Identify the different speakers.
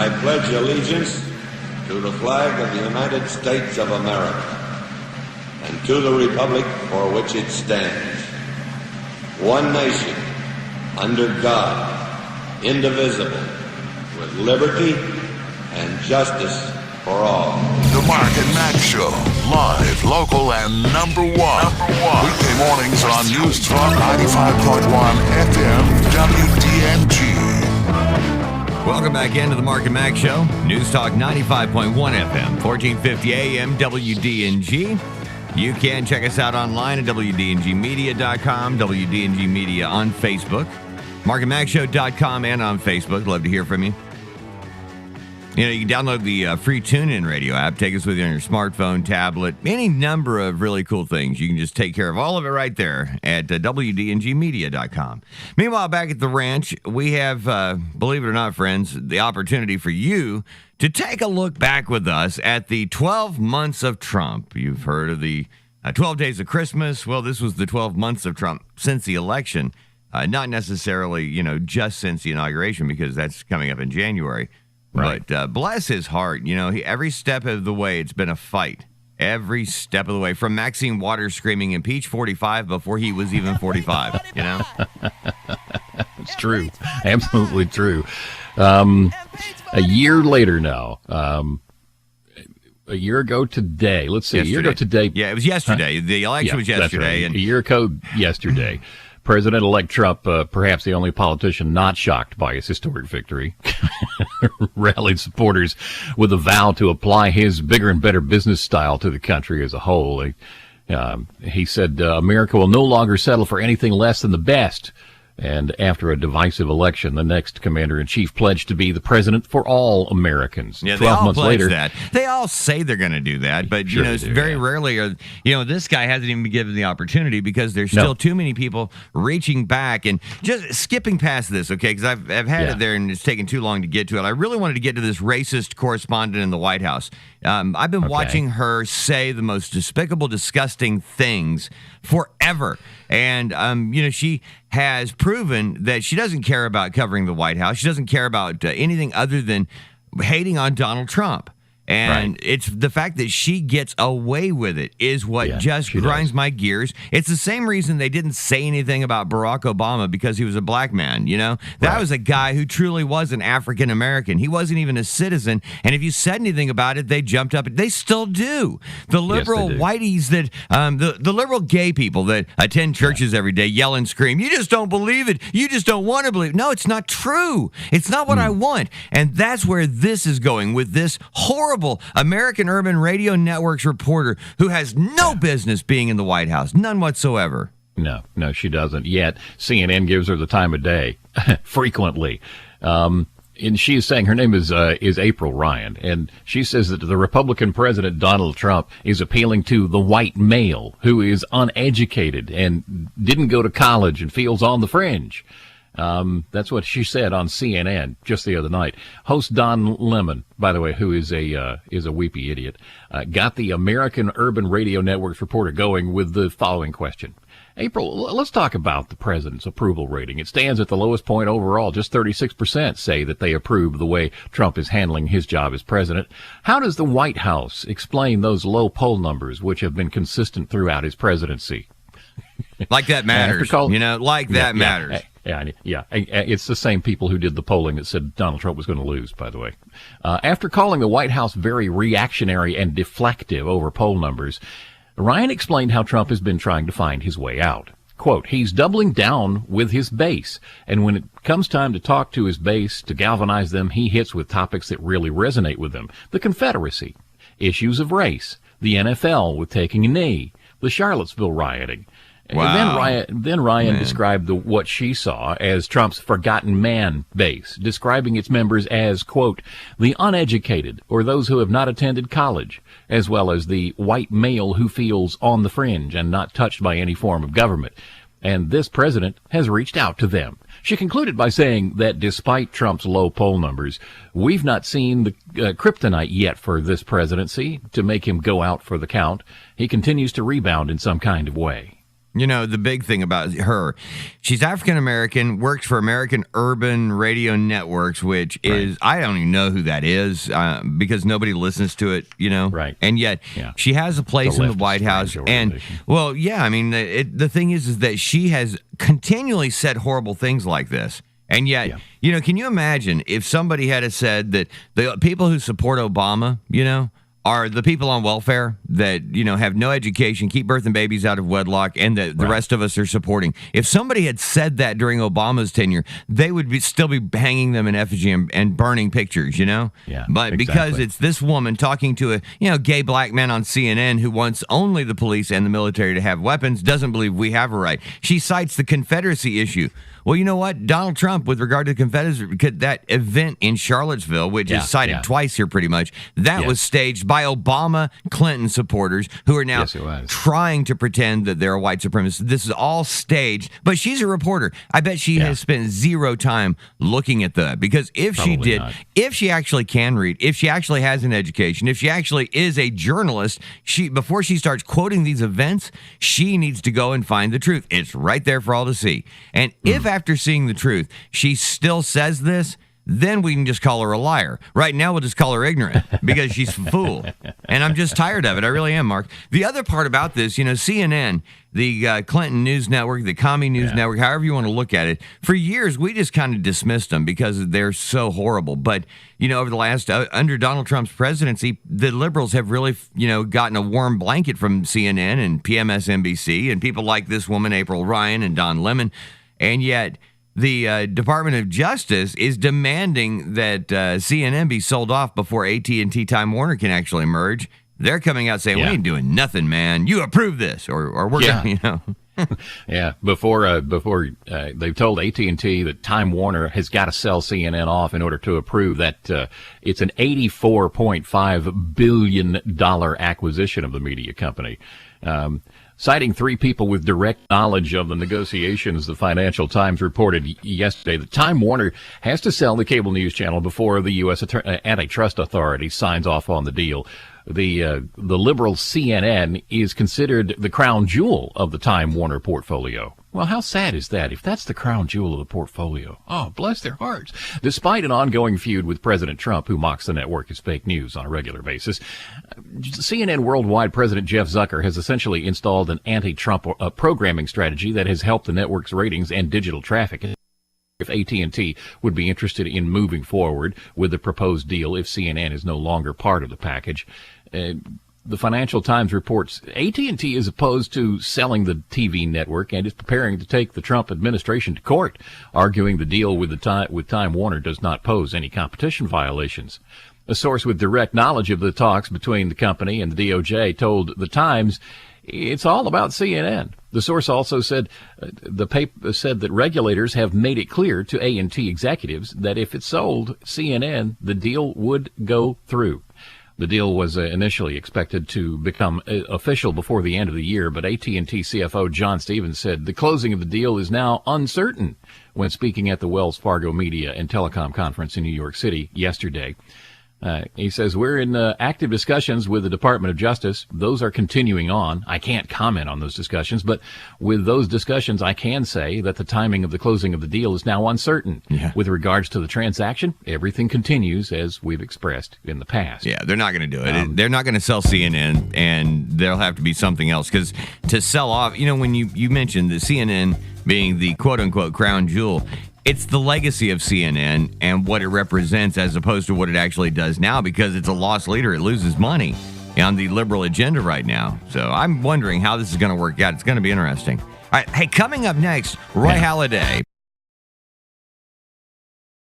Speaker 1: I pledge allegiance to the flag of the United States of America and to the republic for which it stands, one nation, under God, indivisible, with liberty and justice for all.
Speaker 2: The Mark&Mack Show, live, local, and number one. Weekday mornings on News Talk 95.1 FM WDNG.
Speaker 3: Welcome back into the Mark&Mack Show, News Talk 95.1 FM, 1450 AM WDNG. You can check us out online at WDNGmedia.com, WDNG Media on Facebook, markandmackshow.com, and on Facebook. Love to hear from you. You know, you can download the free TuneIn radio app. Take us with you on your smartphone, tablet, any number of really cool things. You can just take care of all of it right there at WDNGmedia.com. Meanwhile, back at the ranch, we have, believe it or not, friends, the opportunity for you to take a look back with us at the 12 months of Trump. You've heard of the 12 days of Christmas. Well, this was the 12 months of Trump since the election. Not necessarily, you know, just since the inauguration, because that's coming up in January. Right. But bless his heart, you know, every step of the way, it's been a fight. Every step of the way, from Maxine Waters screaming impeach 45 before he was even 45, you know?
Speaker 4: It's true. Absolutely true. A year later now, a year ago today, let's see,
Speaker 3: yesterday.
Speaker 4: A year ago today.
Speaker 3: Yeah, it was yesterday. The election was yesterday.
Speaker 4: Right.
Speaker 3: And
Speaker 4: a year ago yesterday. President-elect Trump, perhaps the only politician not shocked by his historic victory, rallied supporters with a vow to apply his bigger and better business style to the country as a whole. He said, America will no longer settle for anything less than the best. And after a divisive election, the next commander-in-chief pledged to be the president for all Americans.
Speaker 3: Yeah,
Speaker 4: 12 months later,
Speaker 3: that. They all say they're going to do that, but
Speaker 4: Sure
Speaker 3: you know, it's
Speaker 4: do,
Speaker 3: very
Speaker 4: yeah.
Speaker 3: rarely. This guy hasn't even been given the opportunity because there's still too many people reaching back and just skipping past this. Okay, because I've had it there and it's taken too long to get to it. I really wanted to get to this racist correspondent in the White House. I've been watching her say the most despicable, disgusting things forever. And, she has proven that she doesn't care about covering the White House. She doesn't care about anything other than hating on Donald Trump. And it's the fact that she gets away with it is what just grinds my gears. It's the same reason they didn't say anything about Barack Obama because he was a black man, you know? That was a guy who truly was an African American. He wasn't even a citizen. And if you said anything about it, they jumped up. They still do. The liberal whiteys that, the liberal gay people that attend churches every day yell and scream, you just don't believe it. You just don't want to believe it. No, it's not true. It's not what I want. And that's where this is going with this horrible American Urban Radio Network's reporter who has no business being in the White House, none whatsoever.
Speaker 4: No, she doesn't. Yet CNN gives her the time of day frequently. And she is saying her name is April Ryan, and she says that the Republican President Donald Trump is appealing to the white male who is uneducated and didn't go to college and feels on the fringe. That's what she said on CNN just the other night. Host Don Lemon, by the way, who is a weepy idiot, got the American Urban Radio Network's reporter going with the following question. April, let's talk about the president's approval rating. It stands at the lowest point overall. Just 36% say that they approve the way Trump is handling his job as president. How does the White House explain those low poll numbers, which have been consistent throughout his presidency?
Speaker 3: Like that matters. That matters.
Speaker 4: Yeah. It's the same people who did the polling that said Donald Trump was going to lose, by the way. After calling the White House very reactionary and deflective over poll numbers, Ryan explained how Trump has been trying to find his way out. Quote, he's doubling down with his base, and when it comes time to talk to his base, to galvanize them, he hits with topics that really resonate with them. The Confederacy, issues of race, the NFL with taking a knee, the Charlottesville rioting.
Speaker 3: Wow.
Speaker 4: And then Ryan described what she saw as Trump's forgotten man base, describing its members as, quote, the uneducated or those who have not attended college, as well as the white male who feels on the fringe and not touched by any form of government. And this president has reached out to them. She concluded by saying that despite Trump's low poll numbers, we've not seen the kryptonite yet for this presidency to make him go out for the count. He continues to rebound in some kind of way.
Speaker 3: You know, the big thing about her, she's African-American, works for American Urban Radio Networks, which is, I don't even know who that is because nobody listens to it, you know?
Speaker 4: Right.
Speaker 3: And yet she has a place in the White House. And, well, yeah, I mean, the thing is that she has continually said horrible things like this. And yet, you know, can you imagine if somebody had said that the people who support Obama, you know, are the people on welfare that, you know, have no education, keep birthing babies out of wedlock, and that the rest of us are supporting. If somebody had said that during Obama's tenure, they would still be hanging them in effigy and burning pictures, you know?
Speaker 4: Yeah,
Speaker 3: but because it's this woman talking to a, you know, gay black man on CNN who wants only the police and the military to have weapons, doesn't believe we have a right. She cites the Confederacy issue. Well, you know what? Donald Trump, with regard to the Confederacy, that event in Charlottesville, which is cited twice here pretty much, that was staged by Obama Clinton supporters who are now trying to pretend that they're a white supremacist. This is all staged, but she's a reporter. I bet she has spent zero time looking at that, because if she did, if she actually can read, if she actually has an education, if she actually is a journalist, before she starts quoting these events, she needs to go and find the truth. It's right there for all to see. And if after seeing the truth she still says this, then we can just call her a liar. Right now, we'll just call her ignorant because she's a fool. And I'm just tired of it. I really am, Mark. The other part about this, you know, CNN, the Clinton News Network, the Commie News Network, however you want to look at it, for years, we just kind of dismissed them because they're so horrible. But, you know, over the last, under Donald Trump's presidency, the liberals have really, you know, gotten a warm blanket from CNN and PMSNBC and people like this woman, April Ryan and Don Lemon. And yet the Department of Justice is demanding that CNN be sold off before AT&T Time Warner can actually merge. They're coming out saying, we ain't doing nothing, man. You approve this, or we're going to, you know.
Speaker 4: Before they've told AT&T that Time Warner has got to sell CNN off in order to approve that it's an $84.5 billion acquisition of the media company. Citing three people with direct knowledge of the negotiations, the Financial Times reported yesterday that Time Warner has to sell the cable news channel before the U.S. Antitrust Authority signs off on the deal. The liberal CNN is considered the crown jewel of the Time Warner portfolio. Well, how sad is that if that's the crown jewel of the portfolio? Oh, bless their hearts. Despite an ongoing feud with President Trump, who mocks the network as fake news on a regular basis, CNN Worldwide President Jeff Zucker has essentially installed an anti-Trump programming strategy that has helped the network's ratings and digital traffic. If AT&T would be interested in moving forward with the proposed deal if CNN is no longer part of the package. The Financial Times reports AT&T is opposed to selling the TV network and is preparing to take the Trump administration to court, arguing the deal with Time Warner does not pose any competition violations. A source with direct knowledge of the talks between the company and the DOJ told the Times it's all about CNN. The source also said the paper said that regulators have made it clear to A&T executives that if it sold CNN, the deal would go through. The deal was initially expected to become official before the end of the year, but AT&T CFO John Stevens said the closing of the deal is now uncertain when speaking at the Wells Fargo Media and Telecom Conference in New York City yesterday. He says, we're in active discussions with the Department of Justice. Those are continuing on. I can't comment on those discussions, but with those discussions, I can say that the timing of the closing of the deal is now uncertain. Yeah. With regards to the transaction, everything continues as we've expressed in the past.
Speaker 3: Yeah, they're not going to do it. They're not going to sell CNN, and there'll have to be something else. Because to sell off, you know, when you mentioned the CNN being the quote-unquote crown jewel, it's the legacy of CNN and what it represents as opposed to what it actually does now, because it's a lost leader. It loses money on the liberal agenda right now. So I'm wondering how this is going to work out. It's going to be interesting. All right. Hey, coming up next, Roy Halladay.